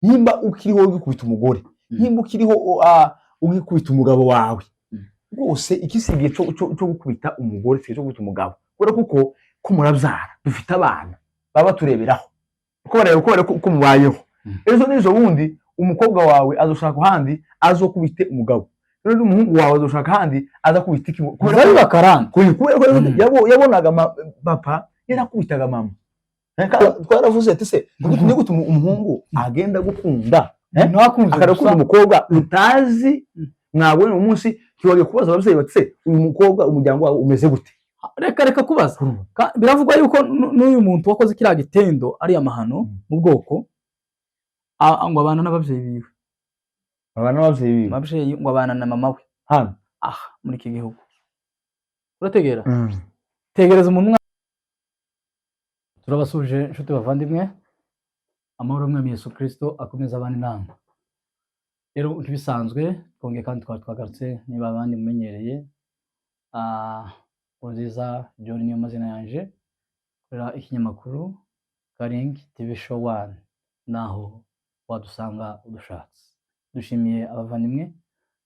nimba ukiriho ugikubita umugore nimba ukiriho ugikubita umugabo wawe rwose ikisigiye cyo gukubita umugore cyo gukubita umugabo kubera kuko murabyara dufite abana baba tureberaho uko bareba uko mubayeho ejo nizo bundi umukobwa wawe azoshaka handi azokubite umugabo rero umuhungu wawe azoshaka handi azakubita iki kubera bakaranga yabonaga papa yarakubitaga mama twaravuze ati se ni gute umuhungu agenda gukunda akarakunda umukobwa utazi mwabonye umunsi kiwagiye kubaza ababyeyi bati se uyu mukobwa umuryango wawe umeze gute reka kubaza biravugwa yuko n'uyu muntu wakoze kiriya gitendo ari amahano mu bwoko ngo abana n'ababyeyi biwe ababyeyi ngo abana na mama we hano muri iki gihugu urategera tegereza umuntu turabasuje inshuti bavandimwe amahoro y'Umwami Yesu Kristo akomeza abana inama rero nk'ibisanzwe twongeye kandi twagarutse niba abandi mumenyereye Nziza John niyo mazina yanje kubera ikinyamakuru Karing TV Show 1 naho wadusanga udushatse dushimiye abavandimwe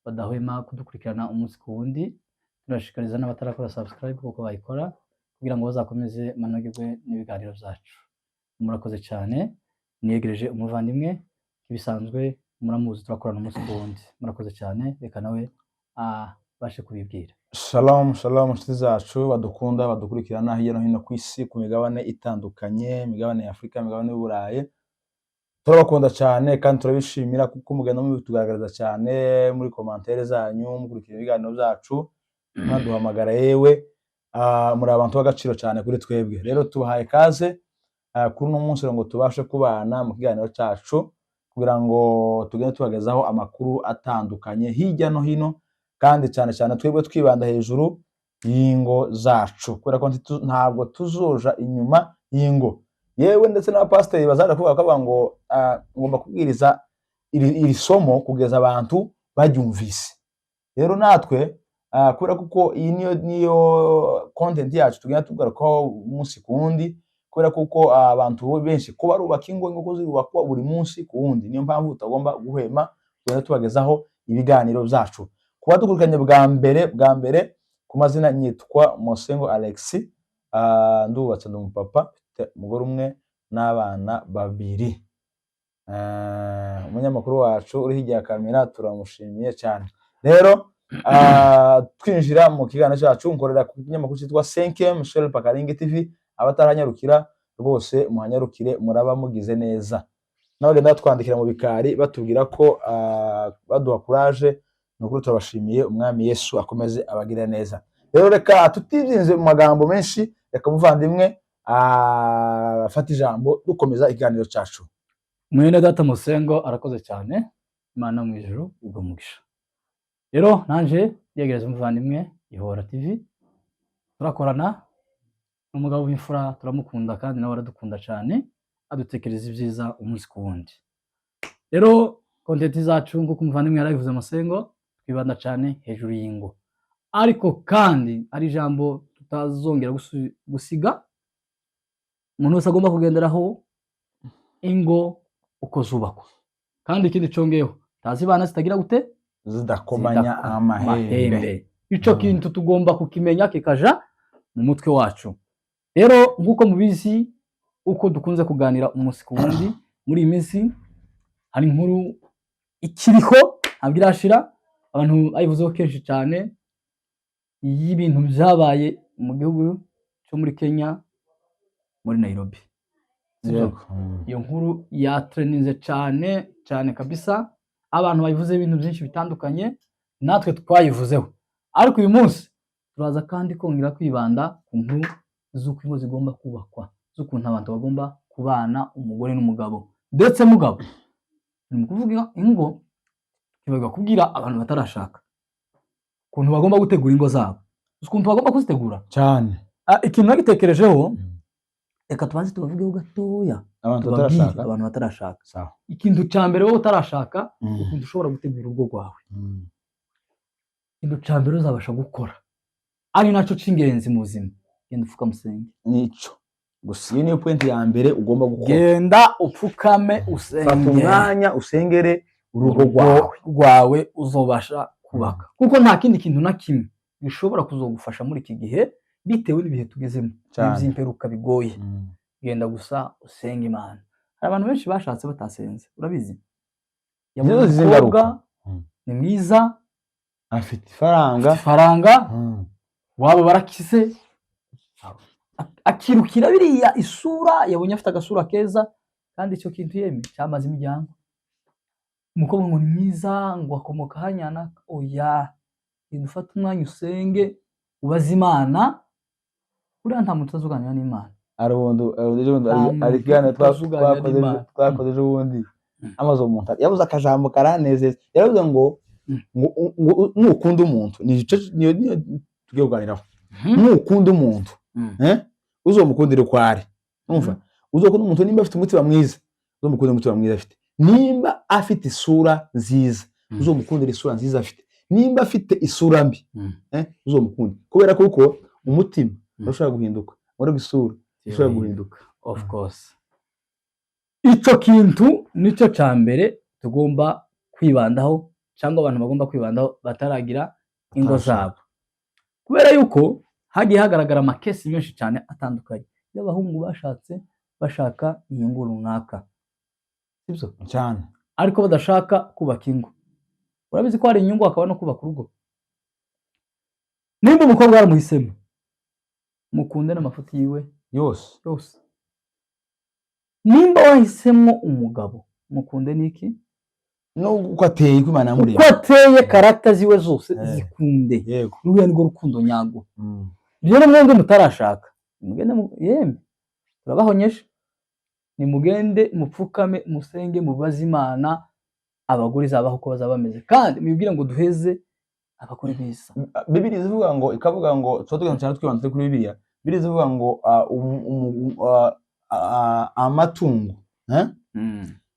badahwema kudukurikirana umunsi ku wundi turashikariza n'abatarakora subscribe kuko bayikora kugira ngo bazakomeze manogerwe n'ibiganiro byacu murakoze cyane niyegereje umuvandimwe kibisanzwe muramuzi turakorana umunsi ku wundi murakoze cyane reka nawe bashe kubibwira Shalom inshuti zacu badukunda badukurikirana hirya no hino ku isi ku migabane itandukanye imigabane ya Afurika imigabane y'Uburayi turabakunda cyane kandi turabishimira kuko mugenda mubitugaragariza cyane muri commentaire zanyu mukurikira ibiganiro byacu mwaduhamagara yewe muri abantu b'agaciro cyane kuri twebwe rero tubahaye kaze kuri uno munsi ngo tubashe kubana mu kiganiro cyacu kugira ngo tugende tubagezaho amakuru atandukanye hirya no hino kandi cyane twebwe twibanda hejuru y'ingo zacu kubera ko ntabwo tuzoja inyuma y'ingo yewe ndetse n'abapasiteri bazaje kuvuga ko ngo ngomba kubwiriza iri somo kugeza abantu baryumvise rero natwe kubera kuko iyi niyo content yacu tugenda tugarukaho umunsi ku wundi kubera kuko abantu benshi ko barubaka ingo zirubakwa buri munsi ku wundi niyo mpamvu utagomba guhema tugenda tubagezaho ibiganiro byacu kuba dukurikiranye bwa mbere ku mazina nyitwa Mosengo Alex ndubatse ndi umupapa umugore umwe n'abana babiri umunyamakuru wacu uri hirya ya kamera turamushimiye cyane rero twinjira mu kiganiro cyacu nkorera ku kinyamakuru cyitwa 5M Michel Pakaring TV abataranyarukira rwose muhanyarukire muraba mugize neza n'abagenda twandikira mu bikari batubwira ko baduha courage nukuri turabashimiye umwami Yesu akomeze abagira neza rero reka tutizinze mu magambo menshi reka muvandimwe afata ijambo dukomeza ikiganiro cyacu mwene data Musengo arakoze cyane Imana mu ijuru igumugisha rero nanje yegereza umuvandimwe Ihora TV turakorana n'umugabo w'imfura turamukunda kandi nawe aradukunda cyane adutekereza ibyiza umunsi ku wundi rero content zacu nk'uko umuvandimwe yarabivuze Musengo twibanda cyane hejuru y'ingo ariko kandi ari ijambo tutazongera gusiga umuntu wese agomba kugenderaho ingo uko zubakwa kandi ikindi congeyeho tazibana zitagira gute zidakomanya amahembe ico kintu tugomba kukimenya kikaja mu mutwe wacu rero nk'uko mubizi uko dukunze kuganira umunsi ku wundi muri iyi minsi hari inkuru ikiriho abwirashira abantu ayivuzeho kenshi cyane y'ibintu byabaye mu gihugu cyo muri Kenya muri Nairobi iyo nkuru yatreninze cyane kabisa abantu bayivuze ibintu byinshi bitandukanye natwe twayivuzeho ariko uyu munsi turaza kandi kongera kwibanda ku nkuru z'uko ingo zigomba kubakwa z'ukuntu abantu bagomba kubana umugore n'umugabo ndetse mugabo ni kuvuga ingo kibaga kubwira abantu batarashaka ukuntu bagomba gutegura ingo zabo ukuntu bagomba kuzitegura cyane ikintu nagitekerejeho reka tubanze tubavugeho gatoya abantu batarashaka sawa ikintu cya mbere wowe utarashaka ukuntu ushobora gutegura urugo rwawe ikintu cya mbere uzabasha gukora ari nacyo cy'ingenzi mu buzima genda ufuka musenge nico gusa iyo niyo point ya mbere ugomba gukora. genda upfukame Fata usenge umwanya usengere urugo rwawe uzobasha kubaka, kuko nta kindi kintu na kimwe gishobora kuzogufasha muri iki gihe bitewe n'ibihe tugezemo by'imperuka bigoye. Genda gusa usenga Imana. Hari abantu benshi bashatse batasenze, urabizi, yabonye umukobwa ni mwiza, afite ifaranga wabo barakize, akirukira biriya isura, yabonye afite agasura keza, kandi icyo kintu yeme cyamaze imiryango. Umukobwa ngo ni mwiza, ngo akomoka hanyana, oya, ufata umwanya usenge ubaze Imana, buriya nta muntu utazuganira n'Imana. twakoze ejo bundi amaze umuntu yabuze akajambo karanezeza, yaravuze ngo nukunda umuntu, niyo tugiye kuganiraho, nukunda umuntu uzomukundira uko ari, umva, uzokunda umuntu nimba afite umutima mwiza, uzomukundira umutima mwiza afite, nimba afite isura nziza, uzomukundira isura nziza afite, nimba afite isura mbi uzomukundira, kubera kuko umutima urashobora guhinduka, muri isura ishobora guhinduka. Of course, icyo kintu nicyo cya mbere tugomba kwibandaho, cyangwa abantu bagomba kwibandaho bataragira ingo zabo, kubera yuko hagiye hagaragara amakesi menshi cyane atandukanye y'abahungu bashatse bashaka inyungu runaka, sibyo cyane, ariko badashaka kubaka ingo. Urabizi ko hari inyungu hakaba no kubaka urugo. Nimba umukobwa yaramuhisemo, mukunde n'amafuti yiwe yose. Nimba wahisemo umugabo, mukunde niki? Uko ateye, uko Imana yamuremye, uko ateye, karata ziwe zose zikunde. Ruriya nirwo rukundo nyago. Rero mwembi mutarashaka, nimugende yemwe turabahonyesha, nimugende mupfukame musenge mubaze Imana, abagore zabaho ko bazaba bameze, kandi mwibwire ngo duheze abagore beza. Bibiliya ivuga ngo, ikavuga ngo tuba cyane twibanze kuri Bibiliya, Bibiliya ivuga ngo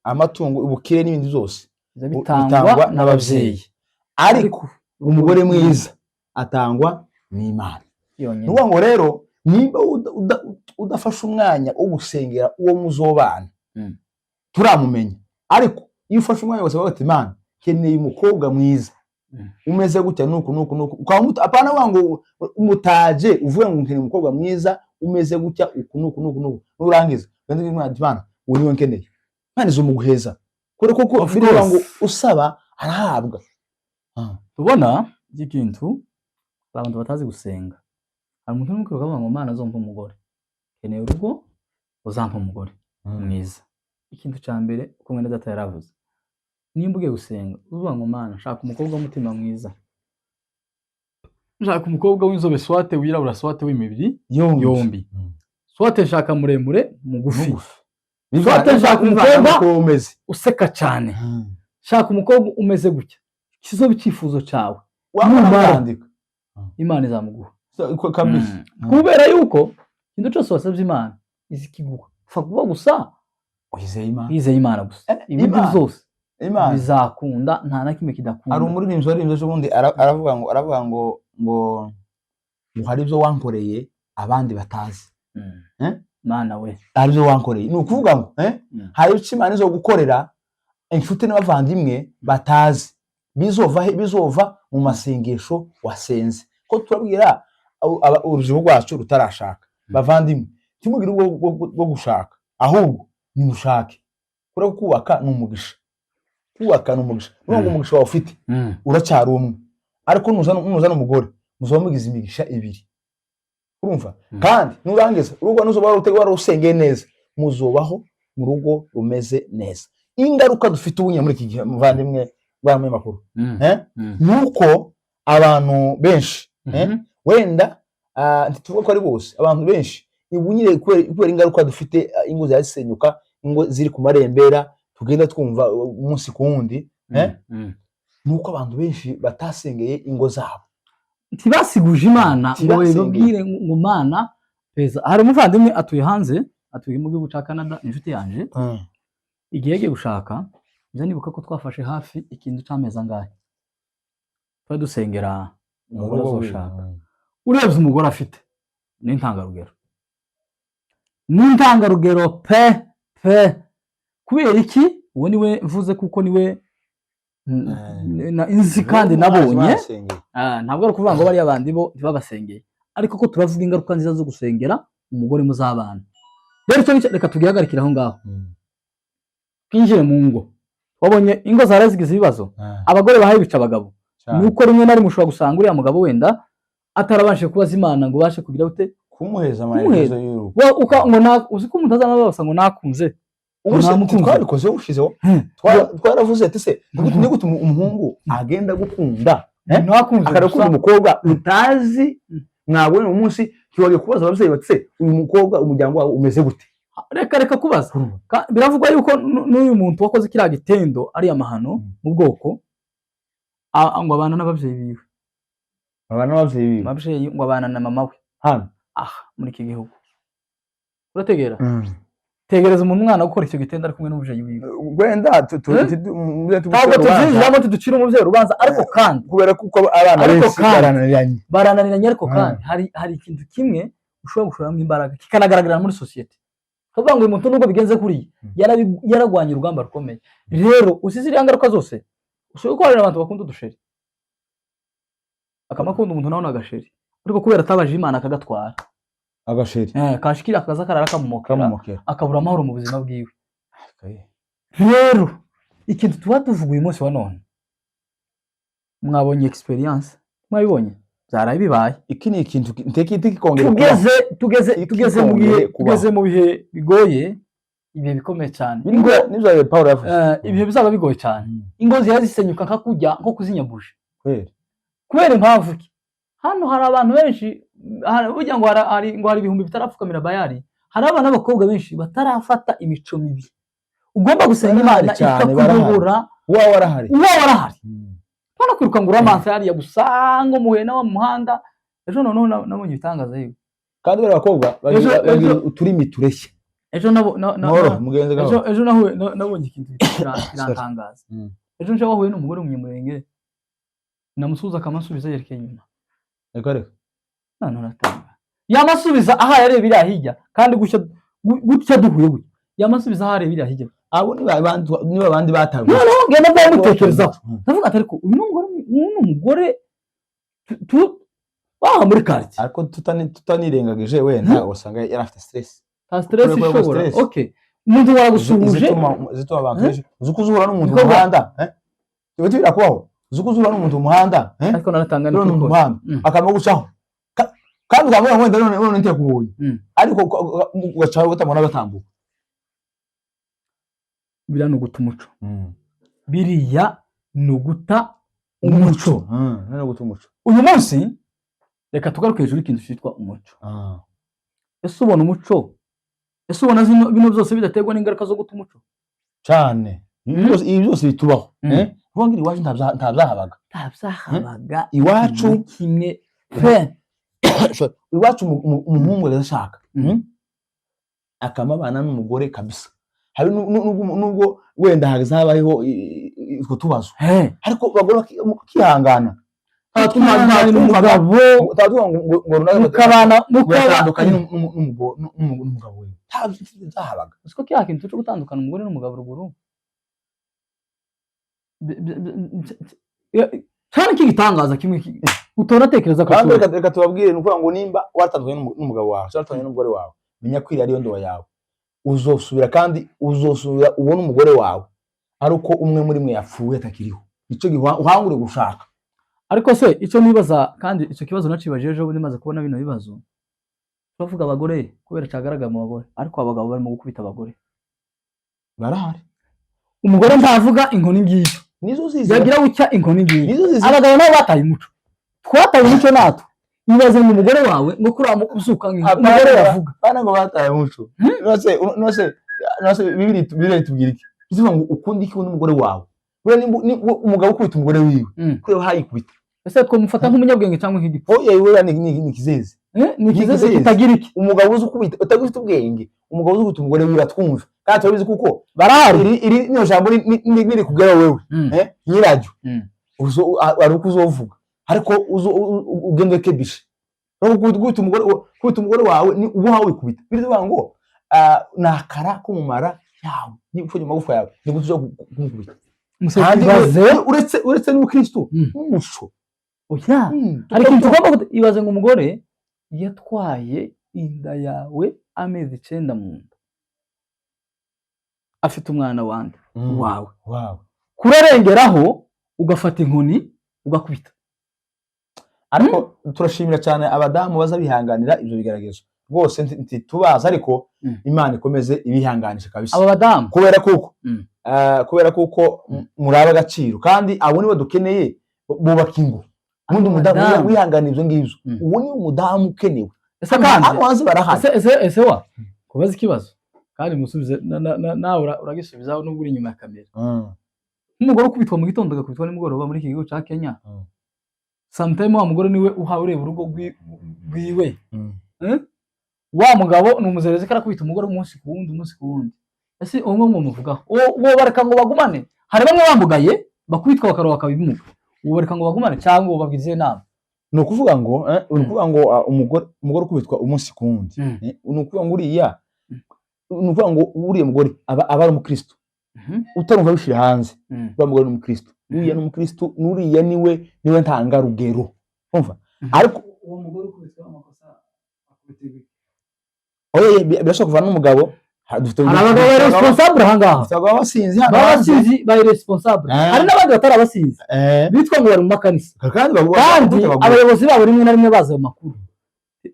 amatungo ubukire n'ibindi byose bitangwa n'ababyeyi, ariko umugore mwiza atangwa n'Imana. Nuvuga ngo rero nimba udafashe umwanya wo gusengera uwo muzobana turamumenya, ariko iyo ufashe umwanya wose wawe, Imana keneye umukobwa mwiza umeze gutya nuku apana wango umutaje uvuye ngo nkeneye umukobwa mwiza umeze gutya nuku nurangiza kandi Imana uwo niwe nkeneye. Imana izumuguheza kuko bivuga ngo usaba arahabwa. Tubona ikintu abantu batazi gusenga, hari umuntu n'umukuru ukavuga ngo Imana azompa umugore, keneye urugo uzampa umugore mwiza. Ikintu cya mbere uko mwene data yaravuze, nimba ugiye gusenga uvuga ngo Imana shaka umukobwa w'umutima mwiza, shaka umukobwa w'inzobe swate wirabura swate w'imibiri yombi, swate shaka muremure mugufi, swate shaka umukobwa useka cyane, shaka umukobwa umeze gutya, kizobe icyifuzo cyawe, Imana izamuguha kabisa. Kubera yuko ikintu cyose wasabye Imana izikiguha, fa kuba gusa yizeye Imana gusa, ibindi byose bizakunda, nta na kimwe kidakunda. Hari umuririmbyi waririmbye ubundi aravuga ngo hari ibyo wankoreye abandi batazi. Mana we, hari ibyo wankoreye, ni ukuvuga ngo hari icyo Imana izo gukorera inshuti n'abavandimwe batazi, bizova mu masengesho wasenze. Ko turabwira urubyiruko rwacu rutarashaka, bavandimwe timugire ubwo gushaka, ahubwo nimushake, kuri kubaka n'umugisha, kubaka n'umugisha. Nubwo umugisha wawe ufite uracyari umwe, ariko nuzana umugore muzomugize imigisha ibiri, urumva. Kandi nurangiza urugo nuzoba warusengeye neza, muzobaho mu rugo rumeze neza. Ingaruka dufite ubunye muri iki gihe muvandimwe bw'amwe makuru nuko abantu benshi wenda ntituvuga ko ari bose, abantu benshi ibunyire kubera ingaruka dufite, ingo zasenyuka, ingo ziri ku marembera tugenda twumva umunsi ku wundi, nuko abantu benshi batasengeye ingo zabo, ntibasiguje Imana ngo babwire ngo Mana peza. Hari umuvandimwe atuye hanze, atuye mu gihugu cya Canada, inshuti yanje, igihe yagiye gushaka, nza nibuka ko twafashe hafi ikintu cy'amezi angahe twari dusengera umugore azoshaka. Urebye umugore afite ni intangarugero, n'intangarugero pe kubera iki uwo niwe mvuze kuko niwe inzi kandi nabonye ntabwo ari ukuvuga ngo bariya bandi bo ntibabasengeye ariko ko turavuga ingaruka nziza zo gusengera umugore muzabana. Rero icyo reka tugihagarikira aho ngaho twinjire mu ngo. Wabonye ingo zara zigize ibibazo abagore bahaye bica abagabo nuko rimwe na rimwe ushobora gusanga uriya mugabo wenda atarabashije kubaza Imana ngo bashe kugira ute kumuheza amaherezo y'urugo ngo uzi ko umuntu azanabasa ngo nakunze twabikoze ushizeho twaravuze ati se ni gute umuhungu agenda gukunda akadakunda umukobwa utazi mwabonye umunsi kibagiye kubaza ababyeyi bati se uyu mukobwa umuryango wawe umeze gute. Reka kubaza biravugwa yuko n'uyu muntu wakoze kiriya gitendo ari amahano mu bwoko ngo abana n'ababyeyi biwe ababyeyi ngo abana na mama we hano muri iki gihugu. Urategera tegereza umwana gukora icyo gitendo ari kumwe n'umubyeyi wiwe wenda ntabwo tuzinjiramo tuducira umubyeyi urubanza ariko kandi kubera kuko abana benshi barananiranye ariko kandi hari ikintu kimwe ushobora gushoramo imbaraga kikanagaragarira muri sosiyete kuvuga ngo uyu muntu nubwo bigenze kuriya yaragwanye urugamba rukomeye. Rero usize iriya ngaruka zose ushobora gukorera abantu bakunda udusheri akamakunda umuntu nawe n'agasheri ariko kubera atabaje Imana akagatwara agasheri kashikira akaza karara kamumokera akabura amahoro mu buzima bwiwe. Rero ikintu tuba tuvuga uyu munsi wa none mwabonye experience mwabibonye byaraye bibaye iki ni ikintu kikongera tugeze mu bihe bigoye ibihe bikomeye cyane n'ibyo Paul yavuze ibihe bizaba bigoye cyane ingo zisenyuka nko kuzinyabuje kubera impamvu ki hano hari abantu benshi burya ngo hari ibihumbi bitarapfukamira Bayali hari abana b'abakobwa benshi batarafata imico mibi ugomba gusenga Imana ikakuyobora uwa warahari Pana kwiruka ngo uramansa yari yagusanga umuhena wa muhanda ejo noneho nabonye ibitangaza yiwe kandi bari abakobwa bagira uturimi tureshya ejo nabonye ikintu kirantangaza ejo nje wahuye n'umugore w'umunyamurenge namusuza akamusubiza yerekeye inyuma reka natanga yamasubiza aha yareba iriya hirya kandi gutya duhuye we yamasubiza aha yareba iriya hirya abo niba abandi batawe noneho ngenda byamutekerezaho ndavuga ati ariko uyu n'umugore muri quartier ariko tutanirengagije wenda usanga yari afite stress ishobora umuntu waragusuhuje zituma abantu benshi uzuko uzura n'umuntu mu muhanda tuba birakubaho uzuko uzura n'umuntu mu muhanda ariko naratanga ni mu muhanda akama gucaho kandi ukamubona wenda none ntekubonye ariko ugacaho utamubona agatambuka biriya ni uguta umuco biriya ni uguta umuco uyu munsi reka tugaruke hejuru y'ikintu cyitwa umuco. Ese ubona umuco ese ubona bino byose bidaterwa n'ingaruka zo guta umuco cyane ibi byose bitubaho vuga ngo iwacu ntabyahabaga iwacu kimwe iwacu umuhungu arashaka akamabana n'umugore kabisa hari nubwo wenda hazabayeho utwo tubazo ariko bagora kihangana umugabo mukabana n'umugabo we ntabyahabaga siko kiya kintu cyo gutandukana umugore n'umugabo ruguru cyane kigitangaza kimwe utonatekereza ko kandi reka tubabwire nuko ngo nimba watandukanye n'umugabo wawe cyangwa n'umugore wawe menya kwira ariyo ndoba yawe uzosubira kandi uzosubira ubona umugore wawe ari uko umwe muri mwe yapfuye atakiriho icyo uhangure gushaka. Ariko se icyo nibaza kandi icyo kibazo nacibaje ejo bundi maze kubona bino bibazo bavuga abagore kubera cyagaragara mu bagore ariko abagabo barimo gukubita abagore barahari umugore ntavuga inkoni ngiyo nizo zizi yagira ucya inkoni ngiyo abagabo nabo bataye umuco twataye umuco nato ibaze mu mugore wawe ngo kuramo usuka umugore yavuga bana ngo bataye umuco nose bibiri tubwira iki izuba ngo ukundi iki n'umugore wawe umugabo ukubita umugore wiwe kuri hayikubita ese two mufata nk'umunyabwenge cyangwa nk'igipo oya ni kizeze ni kizeze kitagira iki umugabo uzi ukubita utagifite ubwenge umugabo uzi ukubita umugore wiwe atwumva kandi turabizi kuko barahari iri niyo jambo niri kugera wewe nyirajyo ari uko uzovuga ariko ugende kebishe kubita umugore wawe ni ubu hawe kubita bivuga ngo nakara kumumara yawe nipfuje magufa yawe nigutuza kumukubita uretse n'ubukristo n'umuco oya hari ikintu tugomba ibaze ngo umugore yatwaye inda yawe amezi 9 mu nda afite umwana wande wawe kurarengeraho ugafata inkoni ugakubita. Ariko turashimira cyane abadamu baza bihanganira ibyo bigeragezo rwose ntitubaza, ariko Imana ikomeze ibihanganisha kabisa aba badamu, kubera kuko muraba agaciro kandi abo nibo dukeneye bubaka ingo. Ubundi umudamu wihanganira ibyo ngibyo, uwo ni umudamu ukenewe. Ese kandi abazi barahari ese wa kubaza ikibazo kandi musubize nawe uragisubizaho nubwo uri inyuma ya kamera. Umugore ukubitwa mu gitondo agakubitwa nimugoroba muri iki gihugu cya Kenya, sometimes wa mugore niwe uhawe ureba urugo rwiwe. Wa mugabo ni umuzerezi karakubita umugore umunsi ku wundi. Ese umwe mu muvugaho uwo bareka ngo bagumane, hari bamwe bamugaye bakubitwa bakaroba kabimuka, uwo bareka ngo bagumane cyangwa uwo babwize inama. Ni ukuvuga ngo umugore ukubitwa umunsi ku wundi, ni ukuvuga ngo uriya mugore aba ari umukristo utarumva bishira hanze. Uriya mugore ni umukristo, uriya ni umukristo, nuriya niwe ntangarugero, umva. Ariko uwo mugore ukubitwa amakosa akubitwa oye birashaka kuvana n'umugabo. Abagabo responsable hangaha babasinzi ba responsable, hari n'abandi batari abasinzi bitwa ngo bari mu makanisa kandi abayobozi babo rimwe na rimwe baza mu makuru.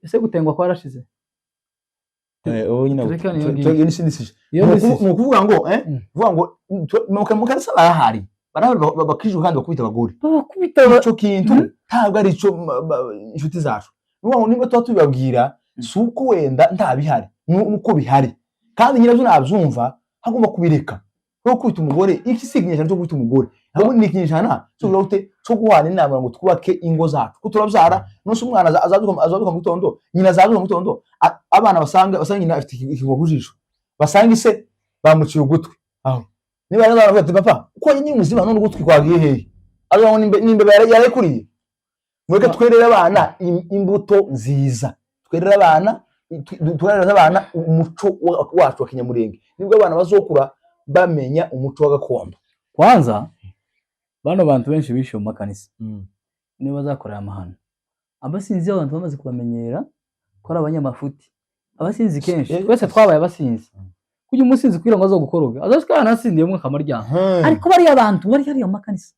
Ese gutengwa kwa rashize nyine ni ukuvuga ngo mu kanisa barahari bakijwe kandi bakubita abagore. Icyo kintu ntabwo ari cyo inshuti zacu, niba tuba tubibabwira si uko wenda ntabihari, nuko bihari kandi nyirabyo nabyumva hagomba kubireka. No kwita umugore iki siginyesha cyo kwita umugore ahubwo ni ikinyeshana cyo guhana inama ngo twubake ingo zacu, ko turabyara nose umwana azaduka mu gitondo, nyina azaduka mu gitondo, abana basanga nyina afite ikigo kujisho, basanga ise bamuciye ugutwi aho niba yaravuga ati papa uko nyine muzima none ugutwi kwagiye hehe, aho nimbe yarekuriye. Mweke twerera abana imbuto nziza, twerera abana umuco wacu wa Kinyamurenge, nibwo abana bazokura bamenya umuco wa gakondo. Kwanza bano bantu benshi bishe mu makanisa niba bazakorera amahano, abasinzi abantu bamaze kubamenyera ko ari abanyamafuti. Abasinzi kenshi twese twabaye abasinzi, kujya umusinzi kugira ngo azogukoroga azashikana nasindiye mu kamaryango. Ariko bari abantu bari hariya mu makanisa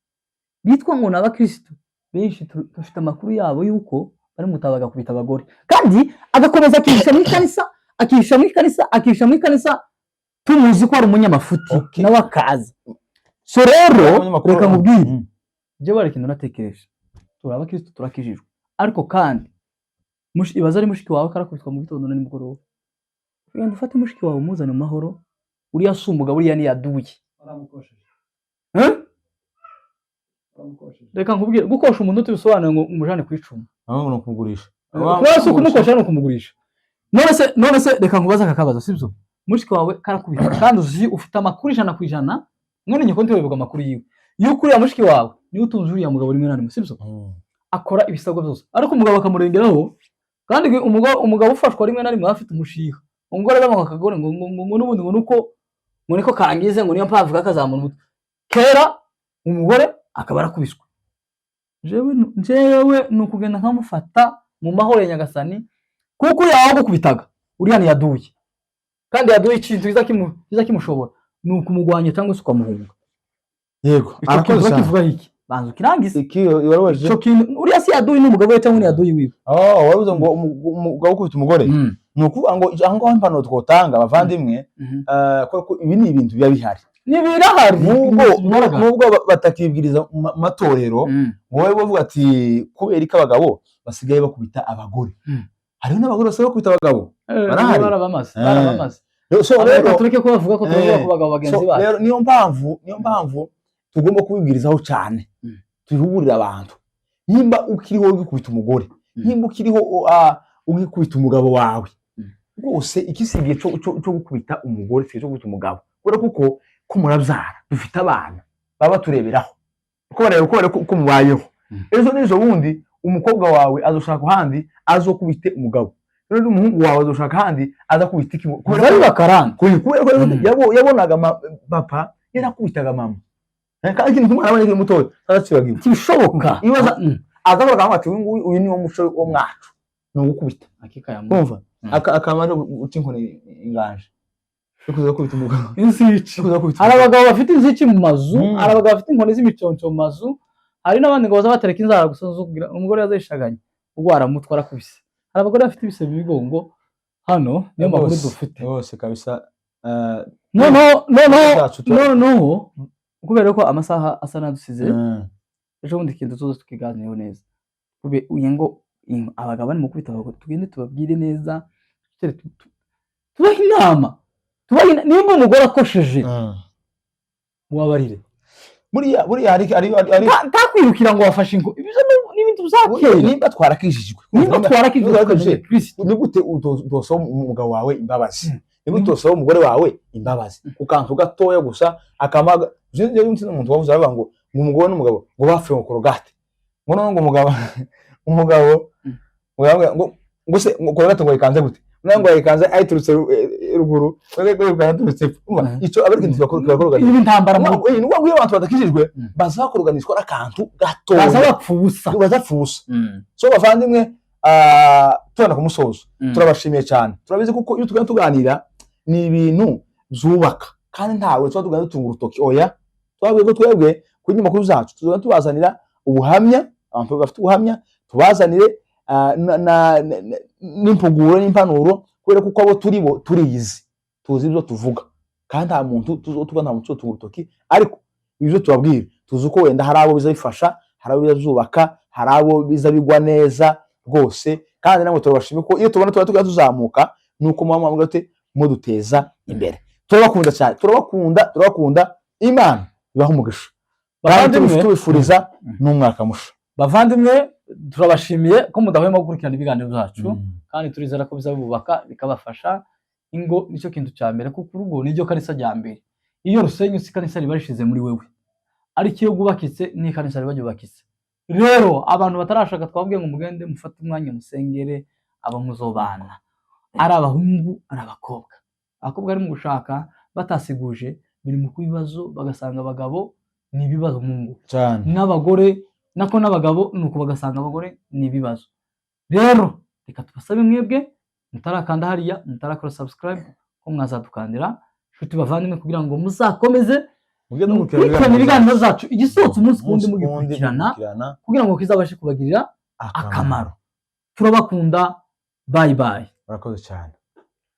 bitwa ngo n'abakristo benshi dufite amakuru yabo yuko bari mutabaga kubita abagore, kandi agakomeza akisha muri kanisa tumuzi ko ari umunyamafuti nawe akazi. So rero reka mubwire je bari kintu natekereje, turaba Kristo turakijijwe, ariko kandi ibaza ari mushiki wawe karakubitwa mu gitondo na nimugoroba, ugenda ufate mushiki wawe umuzane mu mahoro. Uriya sumuga buriya ni yaduye reka nkubwire gukosha umuntu tubisobanura ngo umujane kwicuma no kumugurisha, kwase kumukosha no kumugurisha. None se reka nkubaza akakabazo, sibyo? Mushiki wawe karakubita kandi uzi ufite amakuru 100% none nyiko ntiwebuga amakuru yiwe yuko uriya mushiki wawe ni utunze uriya mugabo rimwe na rimwe, sibyo? Akora ibisabwa byose ariko umugabo akamurengeraho, kandi umugabo ufashwa rimwe na rimwe afite umushiha. Umugore bamwe akagore ngo n'ubundi ngo nuko ngo niko karangize ngo niyo mpavuga akazamura kera umugore akaba arakubiswe. Jewe nukugenda nkamufata mu mahoro ya Nyagasani, kuko yaho gukubitaga uriya ni yaduye, kandi yaduye ikintu kiza kimushobora nuko umugwanye cyangwa se ukamuhunga. Yego arakoze kivuga iki banzu kirangize iki warabaje cyo kintu uriya si yaduye n'umugabo we cyangwa ni yaduye wiwe. Waruze ngo umugabo ukubita umugore nukuvuga ngo ahangaho impano twotanga abavandimwe, ko ibi ni ibintu biba bihari, ni birahari nubwo batakibwiriza matorero. Wowe bavuga ati kubera ko abagabo basigaye bakubita abagore, hariho n'abagore basigaye bakubita abagabo barabamaze. So rero tureke ko bavuga ko tuvuga ku bagabo bagenzi bacu. Rero niyo mpamvu tugomba kubibwirizaho cyane, turuburira abantu. Nimba ukiriho ugikubita umugore, nimba ukiriho ugikubita umugabo wawe, rwose ikisigiye cyo gukubita umugore cyo gukubita umugabo, kuko murabyara dufite abana baba tureberaho uko bareba uko mubayeho. Ejo nizo bundi umukobwa wawe azoshaka handi azokubite umugabo. none umuhungu wawe dushaka handi aza kubita iki bari bakaranga yabonaga papa yarakubitaga mama kandi ikintu umwana abanye mutoya aracibagiwe kibishoboka ibaza azavuga ngo ati uyu ni wo muco wo mwacu no gukubita akika ya kumva akamara uti inkoni inganje kuza kubita umugabo inzici hari abagabo bafite inzici mu mazu hari abagabo bafite inkoni z'imiconco mu mazu hari n'abandi ngo baza batereka inzara gusa kugira umugore yazishaganye ubwo aramutwara kubise hari abagore bafite ibise bigongo hano niyo makuru dufite bose kabisa no kubera ko amasaha asa nadusize ejo bundi kintu tuzo tukiganiraho neza kube uye ngo abagabo bari mu kubita abagore tugende tubabwire neza tubahe inama nimba umugore akosheje mubabarire buriya ari takwirukira ngo wafashe ingo ibyo n'ibintu bizakera nimba twarakijijwe ni gute utosaba umugabo wawe imbabazi ni gute utosaba umugore wawe imbabazi ukantu gatoya gusa akamaga n'umuntu wavuze avuga ngo umugore n'umugabo ngo bapfuye mu korogate ngo umugabo ngo se korogate ngo yikanze gute nango yikanze ayiturutse ruguru yaturutse ico abarikindi bakora ibi ntambara ni ngo abantu badakijijwe bazakoruganishwa n'akantu gato bazapfusa so bavandimwe tubona ku musozo turabashimiye cyane turabizi kuko iyo tugenda tuganira ni ibintu byubaka kandi ntawe tuba tugenda dutunga urutoki oya twabwiye ko twebwe kuri makuru zacu tuzona tubazanira ubuhamya abantu bafite ubuhamya tubazanire n'impuguro n'impanuro kubera ko abo turiyizi tuzi ibyo tuvuga kandi nta muntu tuzotuga nta muntu tutunga urutoki ariko ibyo tubabwira tuzi uko wenda hari abo bizabifasha hari abo bizabubaka hari abo bizabigwa neza rwose kandi namwe turabashimye ko iyo tubona tuba tuzamuka nuko mama mugate muduteza imbere turabakunda cyane turabakunda Imana ibaho umugisha bavandimwe tubifuriza n'umwaka musha bavandimwe turabashimiye ko mudahwema gukurikirana ibiganiro byacu kandi turizera ko bizabubaka bikabafasha ingo nicyo kintu cya mbere kuko urugo niryo kanisa rya mbere iyo rusenyutse kanisa ribarishize muri wewe ariko iyo gubakitse ni kanisa ribaryubakitse rero abantu batarashaka twabwiye ngo mugende mufate umwanya musengere aba muzobana ari abahungu ari abakobwa ari mu gushaka batasiguje biri mu kubibazo bagasanga abagabo ni ibibazo mu ngo n'abagore nako n'abagabo nuko bagasanga abagore ni ibibazo rero reka tubasabe mwebwe mutarakanda hariya mutarakora subscribe ko mwazadukandira shuti bavandimwe kugira ngo muzakomeze mukurikirana ibiganiro zacu igisohotse umunsi kundi mugikurikirana kugira ngo kizabashe kubagirira akamaro turabakunda bye bye murakoze cyane